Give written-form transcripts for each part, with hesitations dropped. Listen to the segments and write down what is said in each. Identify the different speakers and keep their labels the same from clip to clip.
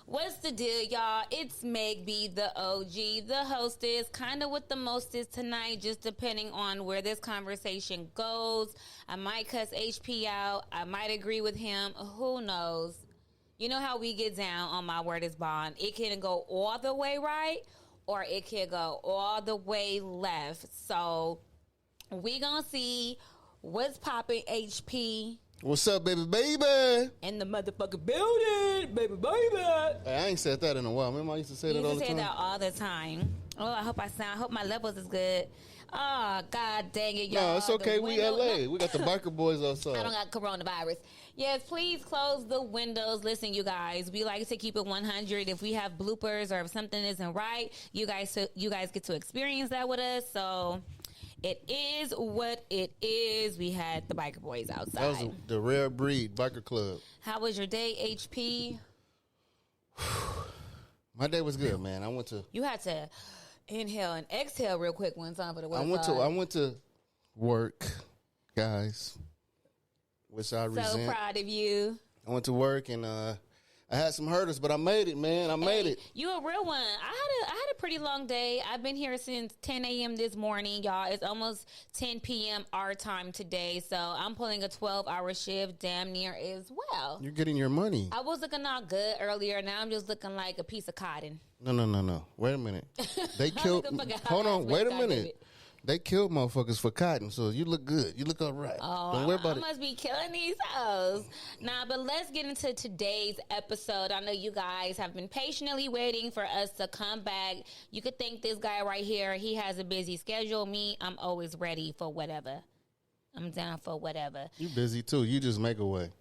Speaker 1: What's the deal, y'all? It's Meg B, the OG, the hostess, kind of with the mostest tonight, just depending on where this conversation goes. I might cuss HP out. I might agree with him. Who knows? You know how we get down on My Word is Bond. It can go all the way right, or it can go all the way left. So we gonna see what's popping, HP.
Speaker 2: What's up, baby, baby?
Speaker 1: In the motherfucking building, baby, baby.
Speaker 2: Hey, I ain't said that in a while. Remember I used to say that all the time?
Speaker 1: You used to say that all the time. Oh, I hope my levels is good. Oh, God dang it, y'all.
Speaker 2: No, it's okay. We LA. We got the biker boys outside.
Speaker 1: I don't got coronavirus. Yes, please close the windows. Listen, you guys, we like to keep it 100. If we have bloopers or if something isn't right, you guys get to experience that with us. So it is what it is. We had the biker boys outside.
Speaker 2: That was the rare breed biker club.
Speaker 1: How was your day, HP?
Speaker 2: My day was good, man. I went to.
Speaker 1: You had to inhale and exhale real quick one time for the website.
Speaker 2: I went to work, guys. Which I resent.
Speaker 1: So proud of you.
Speaker 2: I went to work and I had some hurdles, but I made it, man. I made it.
Speaker 1: You a real one. I had a pretty long day. I've been here since 10 a.m. this morning, y'all. It's almost 10 p.m. our time today, so I'm pulling a 12-hour shift damn near as well.
Speaker 2: You're getting your money.
Speaker 1: I was looking all good earlier. Now I'm just looking like a piece of cotton.
Speaker 2: No. Wait a minute. They killed. Hold on. Wait a minute. They killed motherfuckers for cotton, so you look good. You look all right.
Speaker 1: Oh,
Speaker 2: don't worry about it.
Speaker 1: I must be killing these hoes. Nah, but let's get into today's episode. I know you guys have been patiently waiting for us to come back. You could thank this guy right here. He has a busy schedule. Me, I'm always ready for whatever. I'm down for whatever.
Speaker 2: You busy too. You just make a way.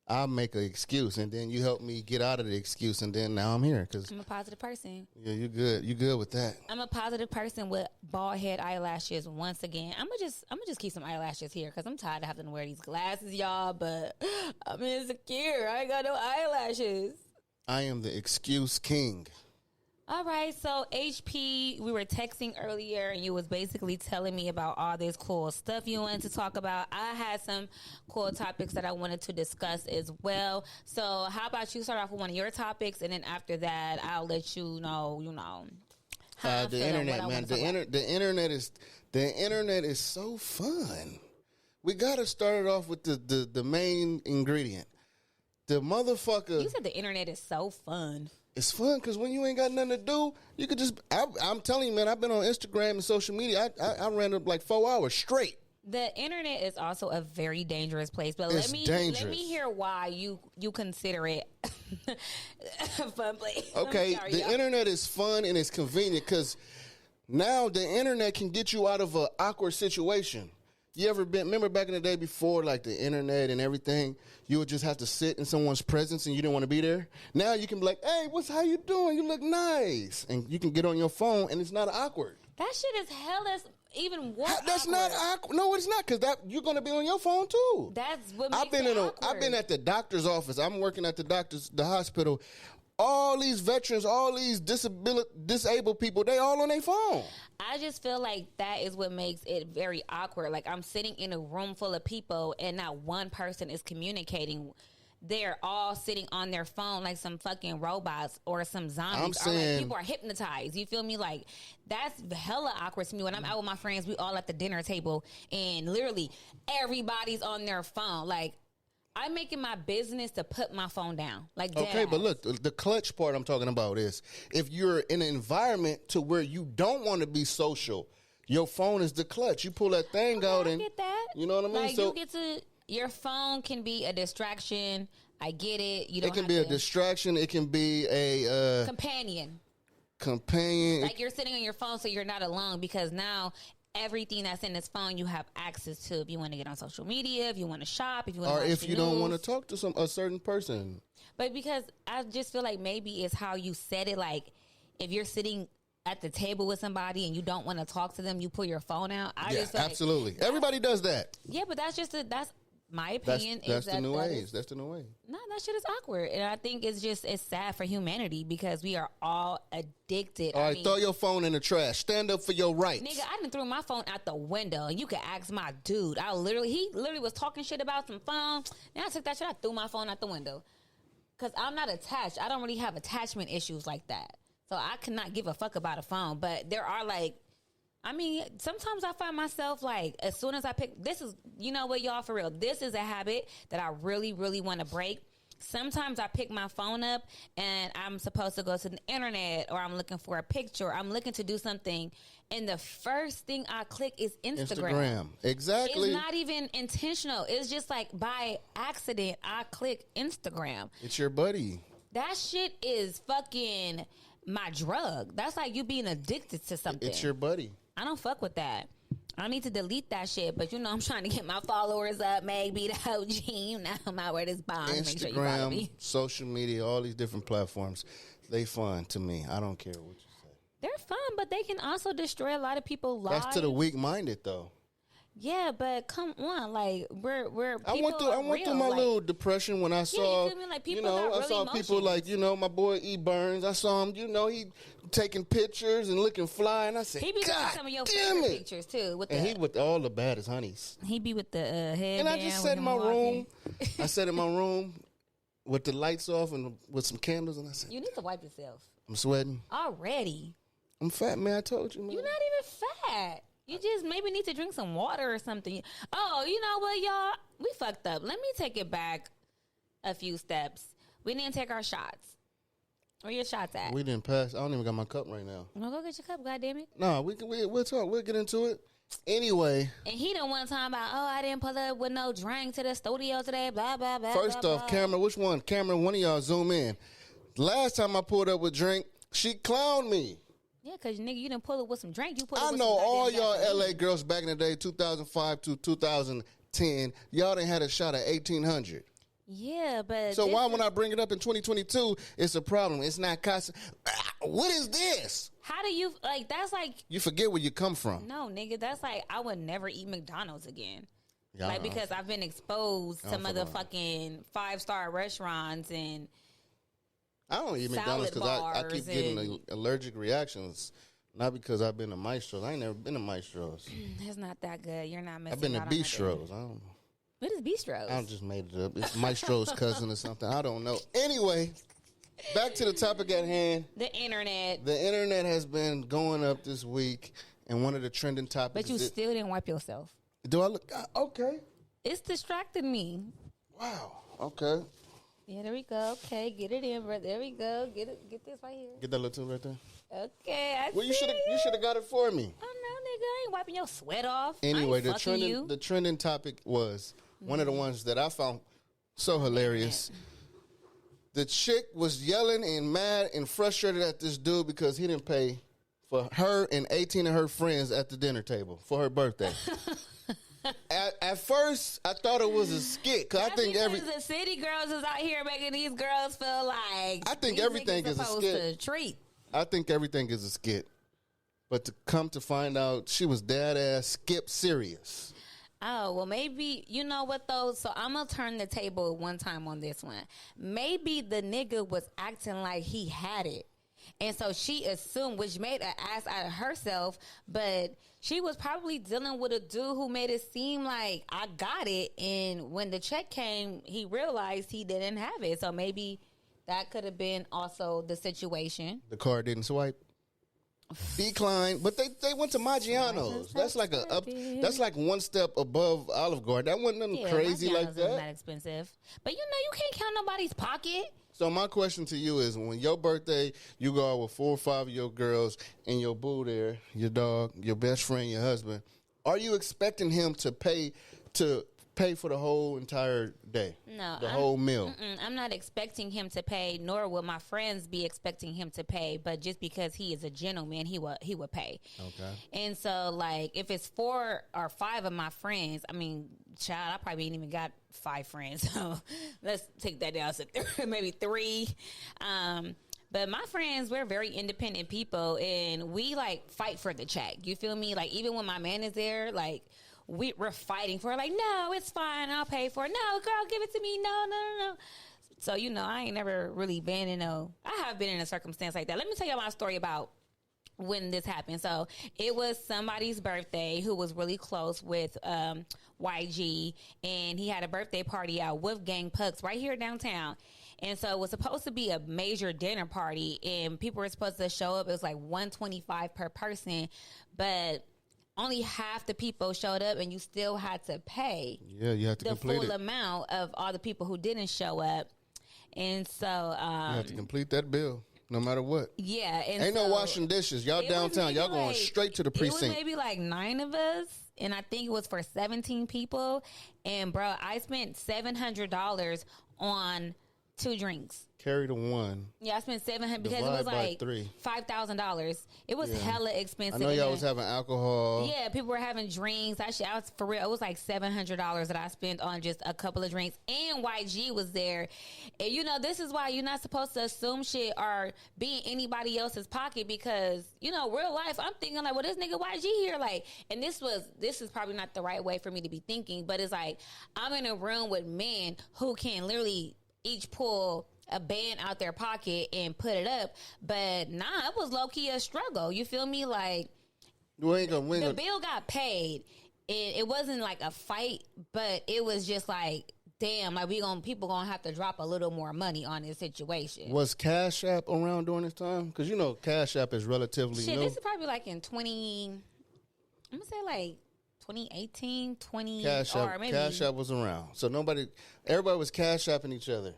Speaker 2: I'll make an excuse, and then you help me get out of the excuse, and then now I'm here. Cause
Speaker 1: I'm a positive person.
Speaker 2: Yeah, you good. You good with that.
Speaker 1: I'm a positive person with bald head eyelashes once again. I'm gonna just keep some eyelashes here because I'm tired of having to wear these glasses, y'all, but I'm insecure. I ain't got no eyelashes.
Speaker 2: I am the excuse king.
Speaker 1: All right, so HP, we were texting earlier, and you was basically telling me about all this cool stuff you wanted to talk about. I had some cool topics that I wanted to discuss as well. So how about you start off with one of your topics, and then after that, I'll let you know, how
Speaker 2: the internet, man. The internet is so fun. We got to start it off with the main ingredient. The motherfucker.
Speaker 1: You said the internet is so fun.
Speaker 2: It's fun because when you ain't got nothing to do, you could just. I'm telling you, man. I've been on Instagram and social media. I ran up like 4 hours straight.
Speaker 1: The internet is also a very dangerous place, but
Speaker 2: let me
Speaker 1: hear why you consider it a fun place.
Speaker 2: Okay,
Speaker 1: sorry,
Speaker 2: the internet is fun and it's convenient because now the internet can get you out of an awkward situation. You ever remember back in the day before, like the internet and everything, you would just have to sit in someone's presence and you didn't want to be there? Now you can be like, hey, how you doing? You look nice. And you can get on your phone and it's not awkward.
Speaker 1: That shit is hella even worse.
Speaker 2: That's not awkward. No, it's not, because you're going to be on your phone too.
Speaker 1: That's what makes it awkward.
Speaker 2: I've been at the doctor's office. I'm working at the hospital. All these veterans, all these disabled people, they all on their phone.
Speaker 1: I just feel like that is what makes it very awkward. Like, I'm sitting in a room full of people and not one person is communicating. They're all sitting on their phone like some fucking robots or some zombies. Or like people are hypnotized. You feel me? Like, that's hella awkward to me. When I'm out with my friends, we all at the dinner table and literally everybody's on their phone. Like, I'm making my business to put my phone down. Like,
Speaker 2: okay, but look, the clutch part I'm talking about is if you're in an environment to where you don't want to be social, your phone is the clutch. You pull that thing out and
Speaker 1: get that.
Speaker 2: You know what I mean?
Speaker 1: Like, you get to your phone can be a distraction. I get it.
Speaker 2: It can be a distraction. It can be a
Speaker 1: companion.
Speaker 2: Like,
Speaker 1: you're sitting on your phone, so you're not alone, because now everything that's in this phone you have access to. If you want to get on social media, if you want to shop, if you want to watch
Speaker 2: if you don't want to talk to a certain person.
Speaker 1: But because I just feel like maybe it's how you said it. Like, if you're sitting at the table with somebody and you don't want to talk to them, you pull your phone out.
Speaker 2: Absolutely. Everybody does that.
Speaker 1: Yeah, but that's my opinion.
Speaker 2: That's the new age. That's the new way.
Speaker 1: No, that shit is awkward. And I think it's sad for humanity because we are all addicted.
Speaker 2: All right, throw your phone in the trash. Stand up for your rights.
Speaker 1: Nigga, I done threw my phone out the window. And you could ask my dude. He literally was talking shit about some phone. Then I took that shit, I threw my phone out the window. because I'm not attached. I don't really have attachment issues like that. So I cannot give a fuck about a phone. But there are like, I mean, sometimes I find myself like, as soon as I pick, this is, you know what, y'all, for real, this is a habit that I really, really want to break. Sometimes I pick my phone up and I'm supposed to go to the internet, or I'm looking for a picture, or I'm looking to do something, and the first thing I click is Instagram.
Speaker 2: Exactly.
Speaker 1: It's not even intentional. It's just like by accident I click Instagram.
Speaker 2: It's your buddy.
Speaker 1: That shit is fucking my drug. That's like you being addicted to something.
Speaker 2: It's your buddy.
Speaker 1: I don't fuck with that. I need to delete that shit, but you know I'm trying to get my followers up. Meg B the OG. You know I'm out where this bond. Make sure you follow me.
Speaker 2: Social media, all these different platforms, they fun to me. I don't care what you say.
Speaker 1: They're fun, but they can also destroy a lot of people's lives.
Speaker 2: That's to the weak-minded, though.
Speaker 1: Yeah, but come on, like we're
Speaker 2: I went through my little depression when I saw,
Speaker 1: you feel me? Like, people
Speaker 2: you know,
Speaker 1: got
Speaker 2: I
Speaker 1: really
Speaker 2: saw people
Speaker 1: emotions.
Speaker 2: like, you know, my boy E. Burns. I saw him, you know, he taking pictures and looking fly, and I said,
Speaker 1: he be
Speaker 2: God
Speaker 1: with some of your
Speaker 2: damn
Speaker 1: favorite
Speaker 2: it.
Speaker 1: pictures too. With
Speaker 2: And
Speaker 1: the,
Speaker 2: he with all the baddest honeys.
Speaker 1: he be with the head.
Speaker 2: And I just sat in my room. I sat in my room with the lights off and with some candles, and I said,
Speaker 1: You need to wipe yourself
Speaker 2: I'm sweating.
Speaker 1: already.
Speaker 2: I'm fat, man. I told you, man.
Speaker 1: You're not even fat. You just maybe need to drink some water or something. Oh, you know what, y'all? We fucked up. Let me take it back a few steps. We didn't take our shots. Where your shots at?
Speaker 2: We didn't pass. I don't even got my cup right now.
Speaker 1: No, go get your cup, goddammit.
Speaker 2: No, we'll talk. We'll get into it. Anyway.
Speaker 1: And he done one time about, oh, I didn't pull up with no drink to the studio today, blah, blah, blah.
Speaker 2: First
Speaker 1: blah,
Speaker 2: off,
Speaker 1: blah.
Speaker 2: camera, which one? Camera, one of y'all zoom in. Last time I pulled up with drink, she clowned me.
Speaker 1: Yeah, because, nigga, you didn't pull up with some drink. You pulled up
Speaker 2: I
Speaker 1: with
Speaker 2: know
Speaker 1: some
Speaker 2: all
Speaker 1: goddamn
Speaker 2: y'all
Speaker 1: gasoline.
Speaker 2: LA girls back in the day, 2005 to 2010, y'all done had a shot at 1800.
Speaker 1: Yeah, but...
Speaker 2: So why when I bring it up in 2022, it's a problem. It's not constant. What is this?
Speaker 1: How do you... Like, that's like...
Speaker 2: You forget where you come from.
Speaker 1: No, nigga, that's like, I would never eat McDonald's again.
Speaker 2: Yeah,
Speaker 1: Like, because I've been exposed to
Speaker 2: don't fuck around.
Speaker 1: motherfucking 5-star restaurants and...
Speaker 2: I don't eat
Speaker 1: Salad
Speaker 2: McDonald's because I keep
Speaker 1: bars
Speaker 2: getting
Speaker 1: and-
Speaker 2: allergic reactions. Not because I've been to Maestro's. I ain't never been to Maestro's.
Speaker 1: It's not that good. You're not missing
Speaker 2: I've been to
Speaker 1: out on nothing.
Speaker 2: Bistros. I don't know.
Speaker 1: What is Bistros?
Speaker 2: I just made it up. It's Maestro's cousin or something. I don't know. Anyway, back to the topic at hand.
Speaker 1: The internet.
Speaker 2: The internet has been going up this week, and one of the trending topics
Speaker 1: But you
Speaker 2: is
Speaker 1: still didn't wipe yourself.
Speaker 2: do I look okay?
Speaker 1: It's distracting me.
Speaker 2: Wow. Okay.
Speaker 1: Yeah, there we go. Okay, get it in, bro. There we go. Get this right here.
Speaker 2: Get that little tool right there.
Speaker 1: Okay, I
Speaker 2: Well, you
Speaker 1: see
Speaker 2: should have got it for me.
Speaker 1: Oh no, nigga, I ain't wiping your sweat off.
Speaker 2: Anyway,
Speaker 1: I ain't fucking you.
Speaker 2: the trending topic was one of the ones that I found so hilarious. The chick was yelling and mad and frustrated at this dude because he didn't pay for her and 18 of her friends at the dinner table for her birthday. At first, I thought it was a skit because I
Speaker 1: That's
Speaker 2: think
Speaker 1: because the city girls is out here making these girls feel like
Speaker 2: I think
Speaker 1: these
Speaker 2: everything
Speaker 1: niggas
Speaker 2: is a
Speaker 1: supposed
Speaker 2: skit.
Speaker 1: to treat.
Speaker 2: I think everything is a skit. But to come to find out, she was dead ass skip serious.
Speaker 1: Oh, well, maybe, you know what, though? So I'm going to turn the table one time on this one. Maybe the nigga was acting like he had it. And so she assumed, which made an ass out of herself, but she was probably dealing with a dude who made it seem like I got it. And when the check came, he realized he didn't have it. So maybe that could have been also the situation.
Speaker 2: The card didn't swipe. Declined, but they went to Maggiano's. That's like that's like one step above Olive Garden. That wasn't nothing crazy like
Speaker 1: Maggiano's isn't
Speaker 2: that.
Speaker 1: that expensive. But you know, you can't count nobody's pocket.
Speaker 2: So my question to you is, when your birthday, you go out with 4 or 5 of your girls and your boo there, your dog, your best friend, your husband. Are you expecting him to pay for the whole entire day?
Speaker 1: No,
Speaker 2: the whole meal.
Speaker 1: I'm not expecting him to pay, nor will my friends be expecting him to pay. But just because he is a gentleman, he would pay.
Speaker 2: Okay.
Speaker 1: And so, like, if it's 4 or 5 of my friends, I mean, child, I probably ain't even got 5 friends. So let's take that down to maybe 3. But my friends, we're very independent people, and we like fight for the check. You feel me? Like, even when my man is there, like, we're fighting for it. Like, no, it's fine. I'll pay for it. No, girl, give it to me. No. So, you know, I ain't never really been in I have been in a circumstance like that. Let me tell you my story about when this happened. So it was somebody's birthday who was really close with YG, and he had a birthday party out with Gang Pucks right here downtown. And so it was supposed to be a major dinner party, and people were supposed to show up. It was like $125 per person, but only half the people showed up, and you still had to pay
Speaker 2: you have to
Speaker 1: the
Speaker 2: complete
Speaker 1: full
Speaker 2: it.
Speaker 1: amount of all the people who didn't show up. And so
Speaker 2: You have to complete that bill. No matter what.
Speaker 1: Yeah. And
Speaker 2: ain't no washing dishes. Y'all downtown. Y'all going straight to the precinct.
Speaker 1: It was maybe like 9 of us, and I think it was for 17 people. And, bro, I spent $700 on 2 drinks.
Speaker 2: Carry the one.
Speaker 1: Yeah, I spent $700 because
Speaker 2: Divide
Speaker 1: it was
Speaker 2: by
Speaker 1: like
Speaker 2: 3.
Speaker 1: $5,000. It was hella expensive.
Speaker 2: I know y'all was having alcohol.
Speaker 1: Yeah, people were having drinks. Actually, I was for real. It was like $700 that I spent on just a couple of drinks. And YG was there. And you know, this is why you're not supposed to assume shit or be in anybody else's pocket, because you know, real life, I'm thinking like, well, this nigga YG here, like, and this is probably not the right way for me to be thinking, but it's like I'm in a room with men who can literally each pull a band out their pocket and put it up. But nah, it was low-key a struggle. You feel me? Like, the bill got paid. It wasn't like a fight, but it was just like, damn, like people gonna have to drop a little more money on this situation.
Speaker 2: Was Cash App around during this time? Because you know Cash App is relatively new.
Speaker 1: This is probably like in 20, I'm gonna say like 2018, 20,
Speaker 2: Cash App,
Speaker 1: or maybe.
Speaker 2: Cash App was around. So everybody was Cash Apping each other.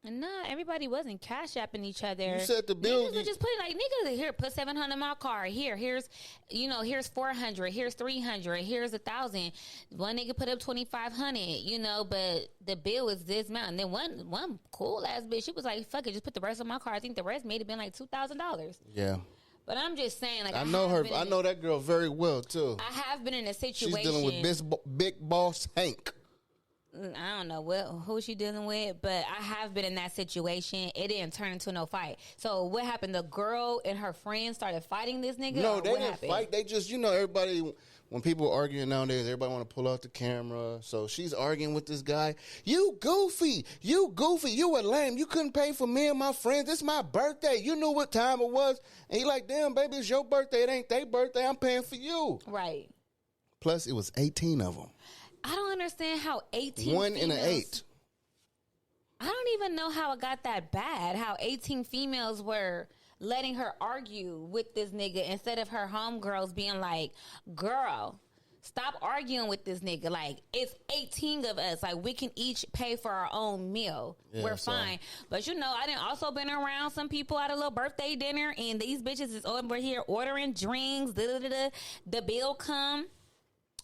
Speaker 1: Nah, everybody wasn't Cash Apping each other.
Speaker 2: You said the bill.
Speaker 1: Niggas were just putting like, niggas here, put 700 in my car. Here's 400. Here's 300. Here's 1,000. One nigga put up 2,500. You know, but the bill was this amount. And then one cool ass bitch, she was like, fuck it, just put the rest on my car. I think the rest may have been like $2,000.
Speaker 2: Yeah.
Speaker 1: But I'm just saying, like,
Speaker 2: I know her. I know that girl very well too.
Speaker 1: I have been in a situation.
Speaker 2: She's dealing with Big Boss Hank.
Speaker 1: I don't know who she dealing with, but I have been in that situation. It didn't turn into no fight. So what happened? The girl and her friends started fighting this nigga?
Speaker 2: No, they didn't fight. They just, everybody, when people are arguing nowadays, everybody want to pull out the camera. So she's arguing with this guy. You goofy. You a lame. You couldn't pay for me and my friends. It's my birthday. You knew what time it was. And he like, damn, baby, it's your birthday. It ain't their birthday. I'm paying for you.
Speaker 1: Right.
Speaker 2: Plus, it was 18 of them.
Speaker 1: I don't understand how 18
Speaker 2: 1
Speaker 1: females,
Speaker 2: and an 8.
Speaker 1: I don't even know how it got that bad, how 18 females were letting her argue with this nigga instead of her homegirls being like, girl, stop arguing with this nigga. Like, it's 18 of us. Like, we can each pay for our own meal. Yeah, we're fine. But, I done also been around some people at a little birthday dinner, and these bitches is over here ordering drinks. The bill come.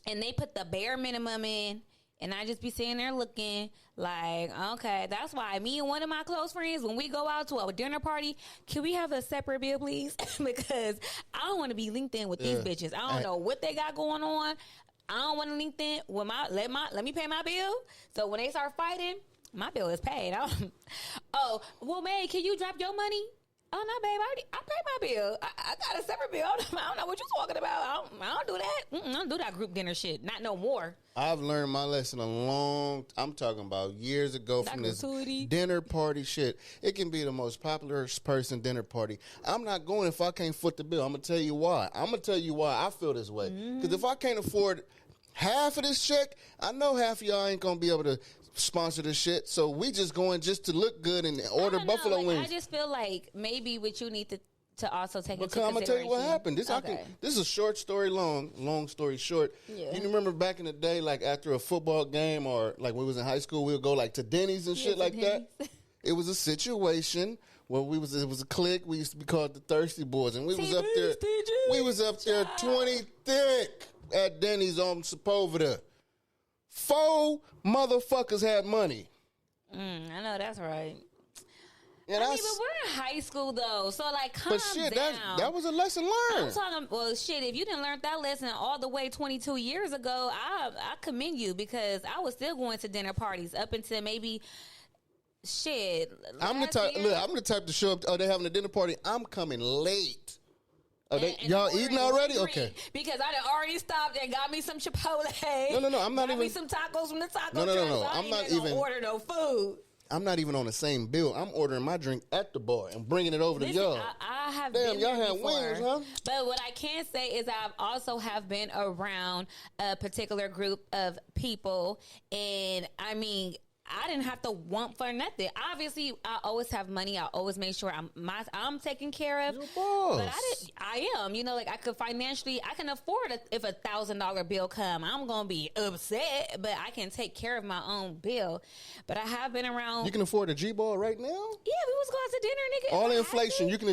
Speaker 1: And they put the bare minimum in, and I just be sitting there looking like, okay, that's why me and one of my close friends, when we go out to a dinner party, can we have a separate bill, please? Because I don't want to be linked in with these bitches. I don't know what they got going on. I don't want to link in with let me pay my bill. So when they start fighting, my bill is paid. Oh, well, May, can you drop your money? Oh, no, babe, I paid my bill. I got a separate bill. I don't know what you're talking about. I don't do that. I don't do that group dinner shit. Not no more.
Speaker 2: I've learned my lesson I'm talking about years ago from this dinner party shit. It can be the most popular person dinner party. I'm not going if I can't foot the bill. I'm going to tell you why. I feel this way. Because if I can't afford half of this check, I know half of y'all ain't going to be able to sponsor this shit, so we just going just to look good and order buffalo wings. I
Speaker 1: just feel like maybe what you need to also take into
Speaker 2: consideration. I'm gonna tell you what happened. This is a short story long story short.
Speaker 1: Yeah.
Speaker 2: You remember back in the day, like after a football game or like when we was in high school, we would go like to Denny's and shit like that. It was a situation where it was a clique. We used to be called the Thirsty Boys, and we was up there. We was up there 20 thick at Denny's on Sepulveda. 4 motherfuckers had money.
Speaker 1: I know that's right.
Speaker 2: Yeah,
Speaker 1: but we're in high school though, so like, calm down.
Speaker 2: That was a lesson learned.
Speaker 1: I'm talking. Well, shit, if you didn't learn that lesson all the way 22 years ago, I commend you, because I was still going to dinner parties up until maybe shit.
Speaker 2: I'm the type to show up. Oh, they're having a dinner party. I'm coming late. Oh, y'all eating already? Okay.
Speaker 1: Because I done already stopped and got me some Chipotle.
Speaker 2: No. I'm not
Speaker 1: got
Speaker 2: even.
Speaker 1: me some tacos from the taco truck.
Speaker 2: No.
Speaker 1: So I'm not even order no food.
Speaker 2: I'm not even on the same bill. I'm ordering my drink at the bar and bringing it over to y'all.
Speaker 1: I have
Speaker 2: Damn,
Speaker 1: been
Speaker 2: y'all
Speaker 1: there
Speaker 2: had
Speaker 1: before.
Speaker 2: wings, huh?
Speaker 1: But what I can say is I've also have been around a particular group of people, and I mean, I didn't have to want for nothing. Obviously, I always have money. I always make sure I'm taken care of.
Speaker 2: You're a boss.
Speaker 1: But I am. You know, like I could financially, I can afford it if $1,000 bill come. I'm gonna be upset, but I can take care of my own bill. But I have been around.
Speaker 2: You can afford a G-ball right now?
Speaker 1: Yeah, we was going to dinner, nigga.
Speaker 2: All the inflation, you can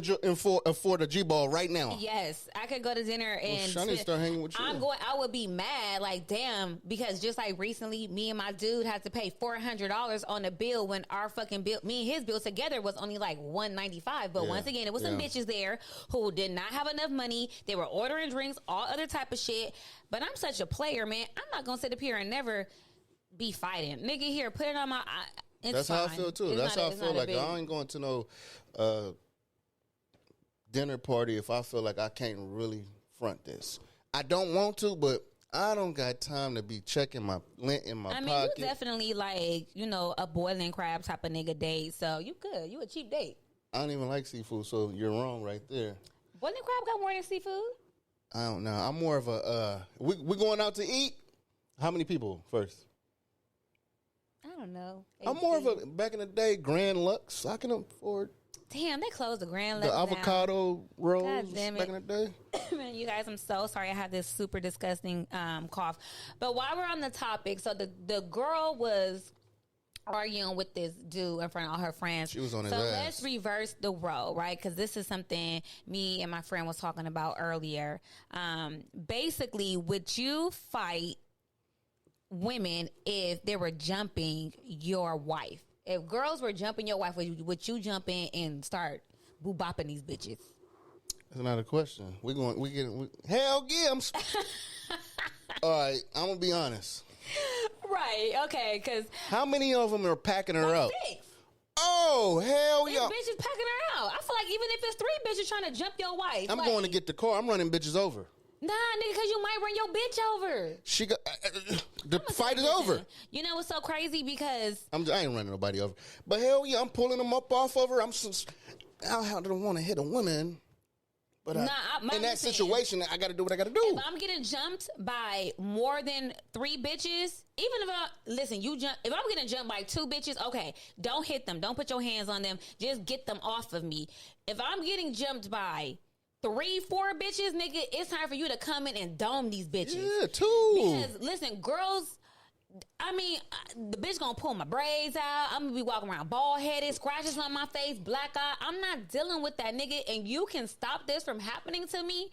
Speaker 2: afford a G-ball right now.
Speaker 1: Yes, I could go to dinner and
Speaker 2: Shawty start hanging with you.
Speaker 1: I would be mad, like damn, because just like recently, me and my dude had to pay $400 on the bill when our fucking bill, me and his bill together was only like $195. But once again, it was some bitches there who did not have enough money. They were ordering drinks, all other type of shit. But I'm such a player, man. I'm not gonna sit up here and never be fighting, nigga. Here, put it on my.
Speaker 2: That's
Speaker 1: fine.
Speaker 2: how I feel too. That's how I feel. Like I ain't going to no dinner party if I feel like I can't really front this. I don't want to, but I don't got time to be checking my lint in my pocket.
Speaker 1: I mean, you definitely like, you know, a boiling crab type of nigga date, so you good. You a cheap date.
Speaker 2: I don't even like seafood, so you're wrong right there.
Speaker 1: Boiling crab got more than seafood?
Speaker 2: I don't know. I'm more of a we going out to eat? How many people first?
Speaker 1: I don't know.
Speaker 2: I'm more of a, back in the day, Grand Lux. I can afford.
Speaker 1: Damn, they closed the Grand Lux
Speaker 2: the avocado rolls
Speaker 1: God damn it.
Speaker 2: back in the day.
Speaker 1: Man, you guys, I'm so sorry. I had this super disgusting cough. But while we're on the topic, so the girl was arguing with this dude in front of all her friends.
Speaker 2: She was on his
Speaker 1: ass. So
Speaker 2: ass.
Speaker 1: let's reverse the role, right? Because this is something me and my friend was talking about earlier. Basically, would you fight women if they were jumping your wife? If girls were jumping your wife, would you jump in and start boo-bopping these bitches?
Speaker 2: That's not a question. Hell yeah. All right, I'm going to be honest.
Speaker 1: Right, okay, because...
Speaker 2: How many of them are packing her up?
Speaker 1: 6.
Speaker 2: Oh, hell
Speaker 1: This
Speaker 2: yeah.
Speaker 1: bitch is packing her out. I feel like even if it's 3 bitches trying to jump your wife.
Speaker 2: I'm going to get the car. I'm running bitches over.
Speaker 1: Nah, nigga, because you might run your bitch over.
Speaker 2: She got the fight is over.
Speaker 1: You know what's so crazy? Because
Speaker 2: I ain't running nobody over. But hell yeah, I'm pulling them up off of her. I don't want to hit a woman. But in that situation, I got to do what I got to do.
Speaker 1: If I'm getting jumped by more than 3 bitches, even if if I'm getting jumped by 2 bitches, okay, don't hit them. Don't put your hands on them. Just get them off of me. If I'm getting jumped by 3, 4 bitches, nigga, it's time for you to come in and dome these bitches.
Speaker 2: Yeah, 2.
Speaker 1: Because, listen, girls, I mean, the bitch gonna pull my braids out. I'm gonna be walking around bald-headed, scratches on my face, black eye. I'm not dealing with that, nigga, and you can stop this from happening to me.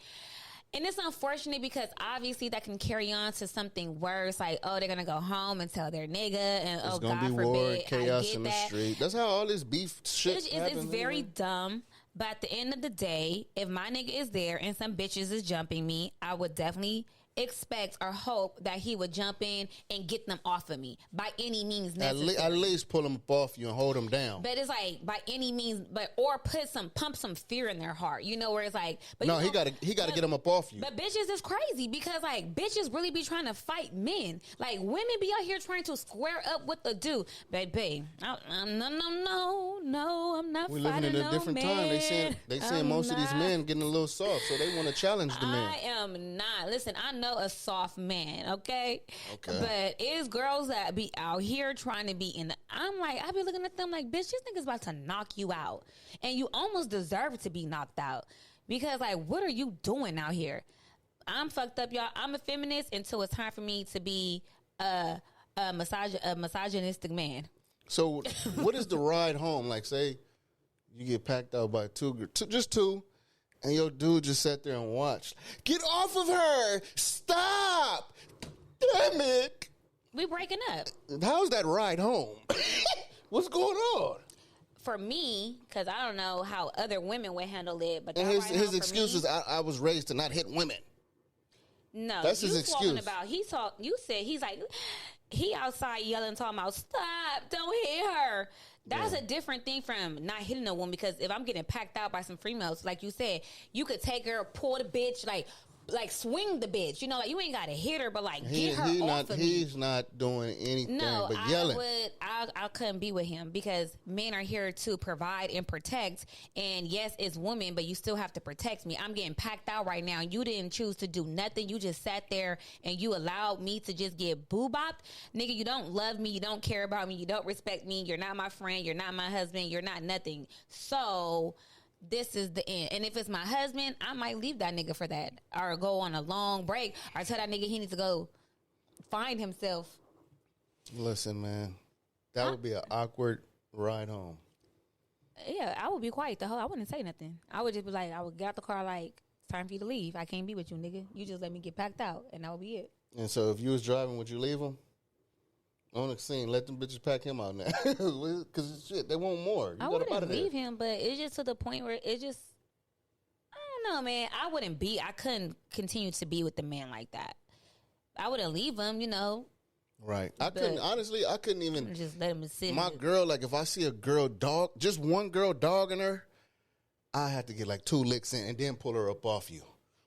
Speaker 1: And it's unfortunate because obviously that can carry on to something worse, like, oh, they're gonna go home and tell their nigga, and
Speaker 2: It's
Speaker 1: oh,
Speaker 2: gonna
Speaker 1: God
Speaker 2: be
Speaker 1: forbid,
Speaker 2: war, chaos
Speaker 1: I get
Speaker 2: in the
Speaker 1: that.
Speaker 2: street. That's how all this beef shit happens.
Speaker 1: It's very dumb. But at the end of the day, if my nigga is there and some bitches is jumping me, I would definitely expect or hope that he would jump in and get them off of me by any means necessary.
Speaker 2: At least pull them up off you and hold them down.
Speaker 1: But it's like by any means, or pump some fear in their heart. You know, where it's like, but
Speaker 2: no, he got to get them up off you.
Speaker 1: But bitches is crazy because like bitches really be trying to fight men. Like women be out here trying to square up with the dude. Baby, no, I'm not.
Speaker 2: We're living in a different time. They saying most of these men getting a little soft, so they want to challenge the man.
Speaker 1: I am not. Listen, I know a soft man, okay? But it's girls that be out here trying to be in the... I'm like, I be looking at them like, bitch, this nigga's about to knock you out. And you almost deserve to be knocked out. Because, like, what are you doing out here? I'm fucked up, y'all. I'm a feminist until it's time for me to be a misogynistic man.
Speaker 2: So, what is the ride home? Like, say, you get packed out by just two, and your dude just sat there and watched. Get off of her! Stop! Damn it!
Speaker 1: We breaking up.
Speaker 2: How's that ride home? What's going on?
Speaker 1: For me, because I don't know how other women would handle it, but
Speaker 2: and his excuse is I was raised to not hit women.
Speaker 1: No,
Speaker 2: that's his excuse.
Speaker 1: You said he's like he outside yelling, talking about stop, don't hit her. That's a different thing from not hitting a woman, because if I'm getting packed out by some females, like you said, you could take her, pull the bitch, like like swing the bitch. You know, like you ain't gotta hit her, but like get her off of me.
Speaker 2: He's not doing anything but yelling.
Speaker 1: I couldn't be with him because men are here to provide and protect. And yes, it's women, but you still have to protect me. I'm getting packed out right now. You didn't choose to do nothing. You just sat there and you allowed me to just get boo-bopped. Nigga, you don't love me. You don't care about me. You don't respect me. You're not my friend. You're not my husband. You're not nothing. So this is the end. And if it's my husband, I might leave that nigga for that, or go on a long break, or tell that nigga he needs to go find himself.
Speaker 2: Listen, man, that would be an awkward ride home.
Speaker 1: Yeah, I would be quiet the whole. I wouldn't say nothing. I would just be like, I would get out the car like, it's time for you to leave. I can't be with you, nigga. You just let me get packed out, and that would be it.
Speaker 2: And so if you was driving, would you leave him? On the scene, let them bitches pack him out now. Because shit, they want more.
Speaker 1: I wouldn't leave him, but it's just to the point where it just, I don't know, man. I couldn't continue to be with the man like that. I wouldn't leave him, you know.
Speaker 2: Right. I couldn't even.
Speaker 1: Just let him sit.
Speaker 2: My girl, like if I see a girl dog, just one girl dogging her, I have to get like 2 licks in and then pull her up off you.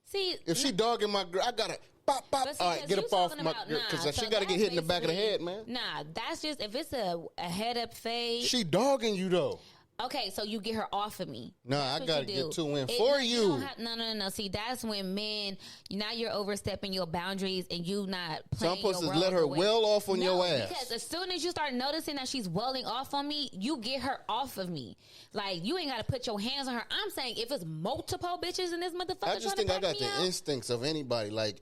Speaker 1: See,
Speaker 2: if she dogging my girl, I gotta pop. See, all right, get up off my girl because she gotta get hit in the back of the head, man.
Speaker 1: Nah, that's just if it's a head up fade.
Speaker 2: She dogging you though.
Speaker 1: Okay, so you get her off of me.
Speaker 2: No, I gotta get 2 in for you.
Speaker 1: No. See, that's when men, now you're overstepping your boundaries and you not playing.
Speaker 2: So I'm supposed to let her well off on your ass.
Speaker 1: Because as soon as you start noticing that she's welling off on me, you get her off of me. Like, you ain't got to put your hands on her. I'm saying if it's multiple bitches in this motherfucker,
Speaker 2: I just think I got the instincts of anybody. Like,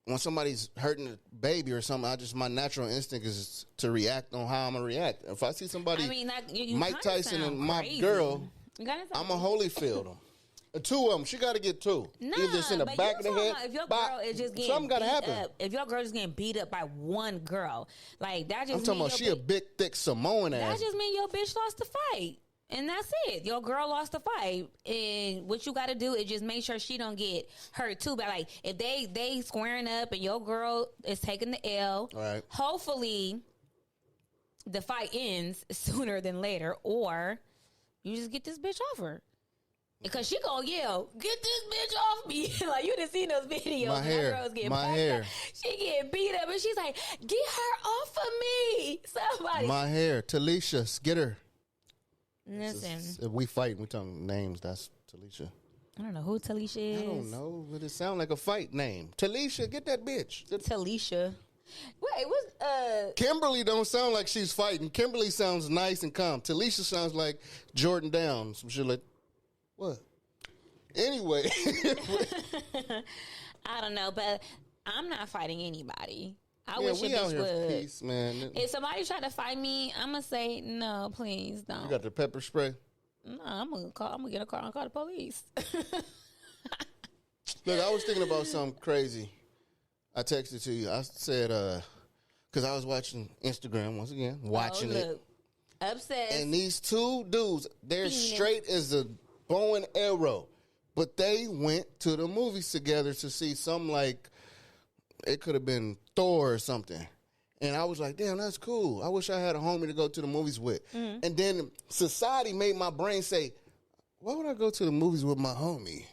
Speaker 2: when somebody's hurting a baby or something, my natural instinct is to react on how I'm gonna react. If I see somebody, Mike Tyson and my girl, I'm a Holyfield them. 2 of them, she got to get 2.
Speaker 1: Nah,
Speaker 2: either it's in the back of the head.
Speaker 1: If your girl is just getting
Speaker 2: something got to happen.
Speaker 1: If your girl is getting beat up by one girl, like that just.
Speaker 2: I'm talking about she a big, thick Samoan ass.
Speaker 1: That just means your bitch lost the fight. And that's it. Your girl lost the fight. And what you got to do is just make sure she don't get hurt too. But like if they squaring up and your girl is taking the L,
Speaker 2: right.
Speaker 1: Hopefully the fight ends sooner than later, or you just get this bitch off her. Because she gonna yell, get this bitch off me. Like you done seen those videos.
Speaker 2: My hair.
Speaker 1: She getting beat up and she's like, get her off of me. Somebody.
Speaker 2: My hair. Talisha, skitter.
Speaker 1: Listen.
Speaker 2: If we fight, we talking names, that's Talisha.
Speaker 1: I don't know who Talisha is.
Speaker 2: I don't know, but it sound like a fight name. Talisha, get that bitch.
Speaker 1: Talisha. Wait, what's
Speaker 2: Kimberly don't sound like she's fighting. Kimberly sounds nice and calm. Talisha sounds like Jordan Down. Some shit like what? Anyway.
Speaker 1: I don't know, but I'm not fighting anybody. I
Speaker 2: yeah,
Speaker 1: wish
Speaker 2: we
Speaker 1: a
Speaker 2: out
Speaker 1: bitch
Speaker 2: here
Speaker 1: would.
Speaker 2: for peace, man.
Speaker 1: If somebody try to fight me, I'm gonna say no, please don't.
Speaker 2: You got the pepper spray?
Speaker 1: No, I'm gonna get a car and call the police.
Speaker 2: Look, I was thinking about something crazy. I texted to you. I said, because I was watching Instagram once again, it.
Speaker 1: Obsessed.
Speaker 2: And these 2 dudes, they're straight as a bow and arrow, but they went to the movies together to see some like. It could have been Thor or something. And I was like, damn, that's cool. I wish I had a homie to go to the movies with. Mm-hmm. And then society made my brain say, why would I go to the movies with my homie?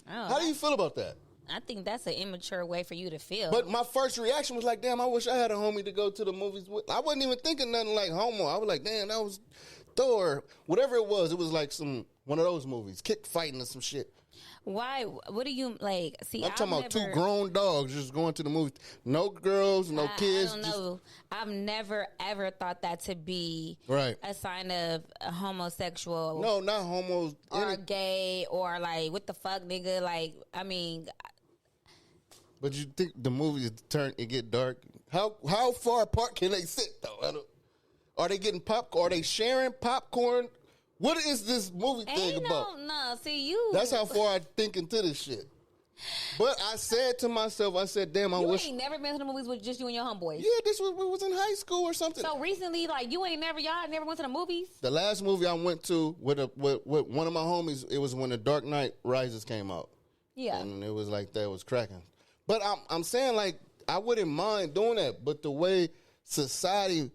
Speaker 1: Oh,
Speaker 2: how do you feel about that?
Speaker 1: I think that's an immature way for you to feel.
Speaker 2: But my first reaction was like, damn, I wish I had a homie to go to the movies with. I wasn't even thinking nothing like homo. I was like, damn, that was Thor. Whatever it was like one of those movies. Kick fighting or some shit.
Speaker 1: Why? What do you like? See,
Speaker 2: I'm talking about 2 grown dogs just going to the movies. No girls, no kids.
Speaker 1: I don't know. I've never ever thought that to be a sign of a homosexual.
Speaker 2: No, not homos.
Speaker 1: Or gay or like what the fuck, nigga? Like, I mean.
Speaker 2: But you think the movies it get dark? How far apart can they sit though? Are they getting popcorn? Are they sharing popcorn? What is this movie thing about?
Speaker 1: No, see you.
Speaker 2: That's how far I think into this shit. But I said to myself, I said, damn, I wish.
Speaker 1: You ain't never been to the movies with just you and your homeboys?
Speaker 2: Yeah, we was in high school or something.
Speaker 1: So recently, like, y'all never went to the movies?
Speaker 2: The last movie I went to with one of my homies, it was when The Dark Knight Rises came out.
Speaker 1: Yeah.
Speaker 2: And it was like, that was cracking. But I'm saying, like, I wouldn't mind doing that, but the way society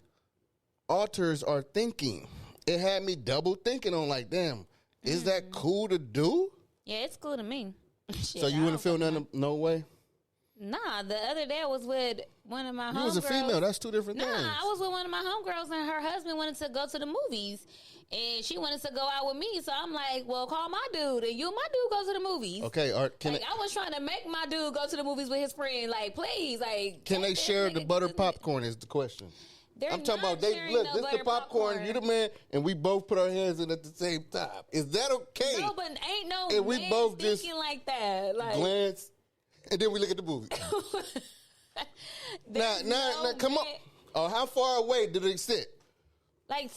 Speaker 2: alters our thinking, it had me double thinking on like, damn, is that cool to do?
Speaker 1: Yeah, it's cool to me. Shit,
Speaker 2: So you
Speaker 1: I
Speaker 2: wouldn't
Speaker 1: don't
Speaker 2: feel
Speaker 1: fucking
Speaker 2: nothing, no way?
Speaker 1: Nah, the other day I was with one of my homegirls.
Speaker 2: You was a female. That's two different things.
Speaker 1: Nah, I was with one of my homegirls and her husband wanted to go to the movies. And she wanted to go out with me. So I'm like, well, call my dude. And you and my dude go to the movies.
Speaker 2: Okay. I
Speaker 1: was trying to make my dude go to the movies with his friend. Like, please. Like,
Speaker 2: can they share the butter popcorn is the question. I'm talking about this the popcorn, you the man, and we both put our hands in at the same time. Is that okay?
Speaker 1: No, but ain't no
Speaker 2: and we
Speaker 1: man
Speaker 2: both just
Speaker 1: like that. Like,
Speaker 2: glance, and then we look at the movie. now, come on. Oh, how far away did it sit?
Speaker 1: Like,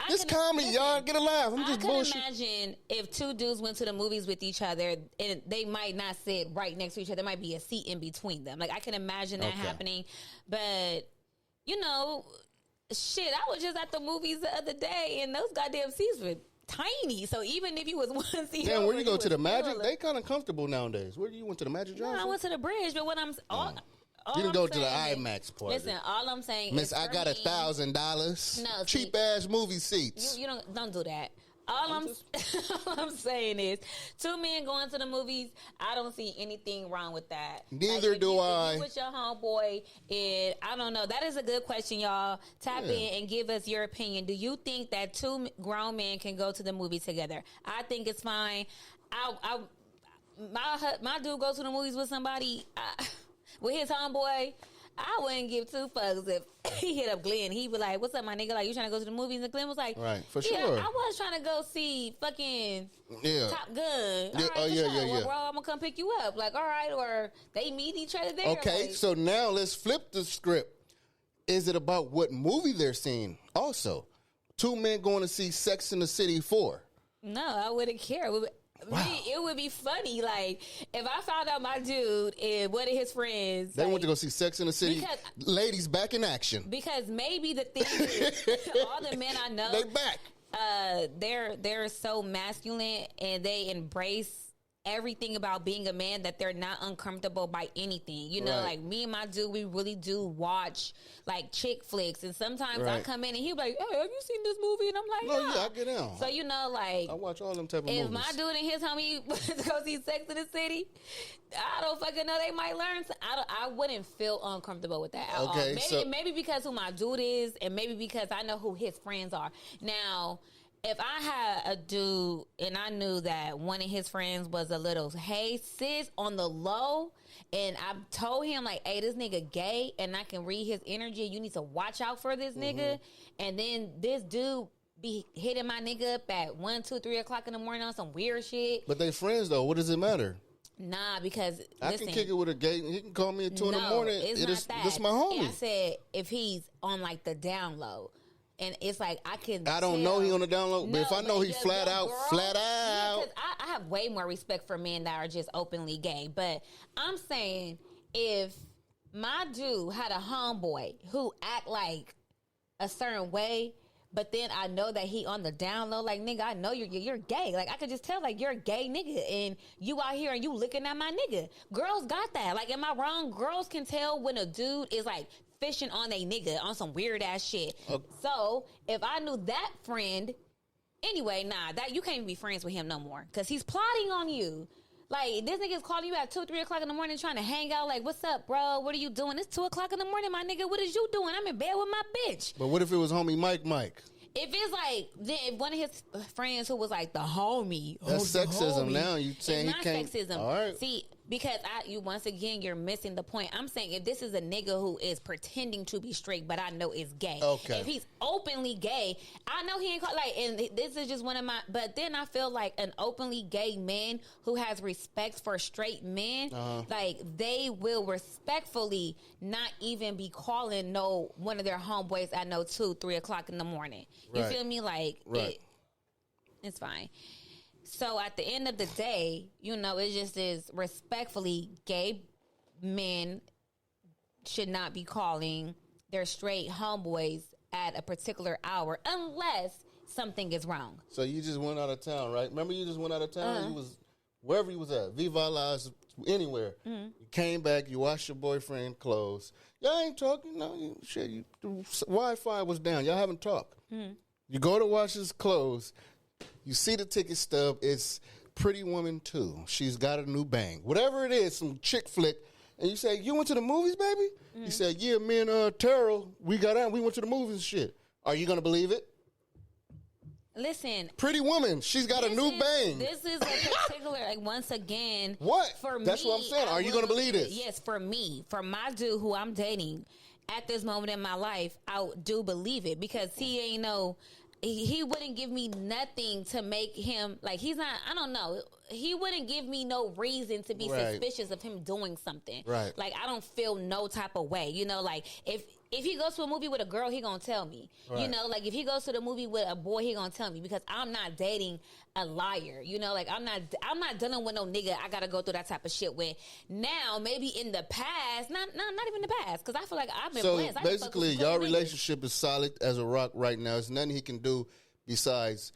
Speaker 2: this comedy, y'all, get a laugh. I'm just bullshit.
Speaker 1: I can imagine if two dudes went to the movies with each other, and they might not sit right next to each other. There might be a seat in between them. Like, I can imagine that happening. But, you know, shit, I was just at the movies the other day, and those goddamn seats were tiny. So even if you was one seat
Speaker 2: Damn,
Speaker 1: over,
Speaker 2: where you go to the Magic? They kind of comfortable nowadays. Where you went to the Magic Johnson?
Speaker 1: No, I went to the Bridge, but what I'm...
Speaker 2: You didn't go to the IMAX part.
Speaker 1: Listen, all I'm saying
Speaker 2: Miss,
Speaker 1: is
Speaker 2: I got $1,000.
Speaker 1: No,
Speaker 2: cheap ass movie seats.
Speaker 1: You don't do that. All I'm saying is, two men going to the movies. I don't see anything wrong with that.
Speaker 2: Neither do I.
Speaker 1: If you with your homeboy, and I don't know. That is a good question, y'all. Tap in and give us your opinion. Do you think that two grown men can go to the movie together? I think it's fine. My dude goes to the movies with somebody. With his homeboy, I wouldn't give two fucks if he hit up Glenn. He'd be like, "What's up, my nigga? Like, you trying to go to the movies?" And Glenn was like,
Speaker 2: "Right, for
Speaker 1: sure.
Speaker 2: sure.
Speaker 1: I was trying to go see fucking Top Gun. All right,
Speaker 2: Well,
Speaker 1: bro, I'm gonna come pick you up. Like, all right, or they meet each other there.
Speaker 2: Okay,
Speaker 1: like,
Speaker 2: so now let's flip the script. Is it about what movie they're seeing? Also, two men going to see Sex in the City 4.
Speaker 1: No, I wouldn't care. It would be funny, like, if I found out my dude and one of his friends...
Speaker 2: They went to go see Sex in the City. Ladies back in action.
Speaker 1: Because maybe the thing is, all the men I know...
Speaker 2: They back.
Speaker 1: They're so masculine, and they embrace everything about being a man that they're not uncomfortable by anything. You know, like, me and my dude, we really do watch, like, chick flicks. And sometimes I come in and he'll be like, "Hey, have you seen this movie?" And I'm like, "No,
Speaker 2: yeah, I get in."
Speaker 1: So, you know, like,
Speaker 2: I watch all them type of movies.
Speaker 1: If my dude and his homie went to go see Sex in the City, I don't fucking know. They might learn. I wouldn't feel uncomfortable with that at all. Maybe because who my dude is, and maybe because I know who his friends are. Now, if I had a dude and I knew that one of his friends was a little, "Hey, sis," on the low, and I told him, like, "Hey, this nigga gay," and I can read his energy, you need to watch out for this nigga, and then this dude be hitting my nigga up at 1, 2, 3 o'clock in the morning on some weird shit.
Speaker 2: But they friends, though. What does it matter?
Speaker 1: Nah, because
Speaker 2: I can kick it with a gay. He can call me at 2 in the morning.
Speaker 1: It's not that.
Speaker 2: This my homie.
Speaker 1: And I said if he's on, like, the down low. And it's like I
Speaker 2: don't know he on the down low, but if I know he flat out.
Speaker 1: Yeah, I have way more respect for men that are just openly gay. But I'm saying if my dude had a homeboy who act like a certain way, but then I know that he on the down low, like, nigga, I know you're gay. Like, I could just tell, like, you're a gay nigga, and you out here and you looking at my nigga. Girls got that. Like, am I wrong? Girls can tell when a dude is, like, fishing on a nigga on some weird ass shit. Okay. So if I knew that friend, anyway, that you can't even be friends with him no more because he's plotting on you. Like, this nigga's calling you at 2, 3 o'clock in the morning trying to hang out. Like, "What's up, bro? What are you doing? It's 2 o'clock in the morning, my nigga. What is you doing? I'm in bed with my bitch."
Speaker 2: But what if it was homie Mike?
Speaker 1: If it's like, then one of his friends who was like the homie.
Speaker 2: That's sexism now. You saying
Speaker 1: it's
Speaker 2: he
Speaker 1: not
Speaker 2: can't.
Speaker 1: Sexism.
Speaker 2: All right.
Speaker 1: See, because once again, you're missing the point. I'm saying if this is a nigga who is pretending to be straight, but I know is gay.
Speaker 2: Okay.
Speaker 1: If he's openly gay, I know he ain't like, and this is just one of my, but then I feel like an openly gay man who has respect for straight men, like, they will respectfully not even be calling one of their homeboys at 2, 3 o'clock in the morning. You feel me? Like, it's fine. So at the end of the day, you know, it just is respectfully, gay men should not be calling their straight homeboys at a particular hour unless something is wrong.
Speaker 2: So you just went out of town, right? Remember you just went out of town? You was wherever you was at, Viva Las, anywhere. You came back, you washed your boyfriend clothes. Y'all ain't talking, no, shit. The Wi-Fi was down. Y'all haven't talked. You go to wash his clothes. You see the ticket stub. It's Pretty Woman 2. She's got a new bang. Whatever it is, some chick flick. And you say, you went to the movies, baby? You said, yeah, me and Terrell, we got out and we went to the movies and shit. Are you going to believe it?
Speaker 1: Listen.
Speaker 2: Pretty Woman. She's got a new bang.
Speaker 1: This is a particular, like, once again.
Speaker 2: What?
Speaker 1: For
Speaker 2: That's
Speaker 1: me,
Speaker 2: what I'm saying. Are you going to believe this?
Speaker 1: Yes, for me. For my dude who I'm dating at this moment in my life, I do believe it because he ain't no... He wouldn't give me nothing to make him, like, he's not, I don't know. He wouldn't give me no reason to be suspicious of him doing something.
Speaker 2: Right.
Speaker 1: Like, I don't feel no type of way. You know, like, if he goes to a movie with a girl, he gonna tell me. Right. You know, like, if he goes to the movie with a boy, he gonna tell me because I'm not dating a liar. You know, like, I'm not dealing with no nigga I gotta go through that type of shit with. Now, maybe in the past, not even the past, because I feel like I've been blessed.
Speaker 2: So, basically, y'all relationship is solid as a rock right now. There's nothing he can do besides